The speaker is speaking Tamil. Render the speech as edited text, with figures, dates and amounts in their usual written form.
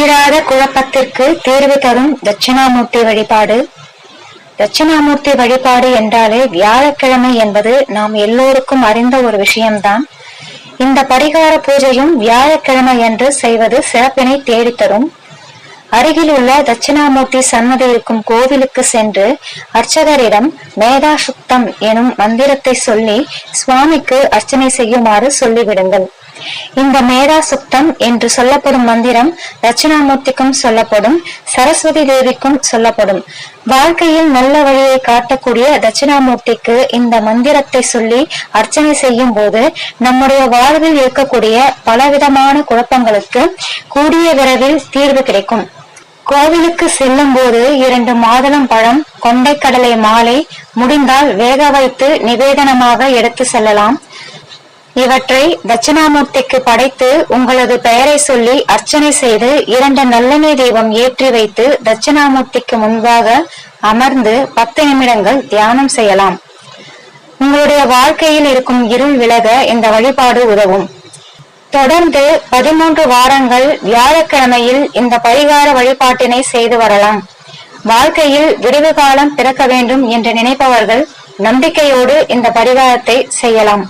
தீராத குழப்பத்திற்கு தீர்வு தரும் தட்சிணாமூர்த்தி வழிபாடு. தட்சிணாமூர்த்தி வழிபாடு என்றாலே வியாழக்கிழமை என்பது நாம் எல்லோருக்கும் அறிந்த ஒரு விஷயம்தான். இந்த பரிகார பூஜையும் வியாழக்கிழமை என்று செய்வது சிறப்பினை தேடித்தரும். அருகில் உள்ள தட்சிணாமூர்த்தி சன்னதி இருக்கும் கோவிலுக்கு சென்று அர்ச்சகரிடம் மேதா சுத்தம் எனும் மந்திரத்தை சொல்லி சுவாமிக்கு அர்ச்சனை செய்யுமாறு சொல்லிவிடுங்கள். இந்த மேதா சுத்தம் என்று சொல்லப்படும் மந்திரம் தட்சிணாமூர்த்திக்கும் சொல்லப்படும், சரஸ்வதி தேவிக்கும் சொல்லப்படும். வாழ்க்கையில் நல்ல வழியை காட்டக்கூடிய தட்சிணாமூர்த்திக்கு இந்த மந்திரத்தை சொல்லி அர்ச்சனை செய்யும் போது நம்முடைய வாழ்வில் இருக்கக்கூடிய பலவிதமான குழப்பங்களுக்கு கூடிய விரைவில் தீர்வு கிடைக்கும். கோவிலுக்கு செல்லும் போது 2 மாதுளம் பழம், கொண்டைக்கடலை மாலை, முடிந்தால் வேக வைத்து நிவேதனமாக எடுத்து செல்லலாம். இவற்றை தட்சிணாமூர்த்திக்கு படைத்து உங்களது பெயரை சொல்லி அர்ச்சனை செய்து 2 நல்லெண்ணெய் தீபம் ஏற்றி வைத்து தட்சிணாமூர்த்திக்கு முன்பாக அமர்ந்து 10 நிமிடங்கள் தியானம் செய்யலாம். உங்களுடைய வாழ்க்கையில் இருக்கும் இருள் விலக இந்த வழிபாடு உதவும். தொடர்ந்து 13 வாரங்கள் வியாழக்கிழமையில் இந்த பரிகார வழிபாட்டினை செய்து வரலாம். வாழ்க்கையில் விடிவு காலம் பிறக்க வேண்டும் என்று நினைப்பவர்கள் நம்பிக்கையோடு இந்த பரிகாரத்தை செய்யலாம்.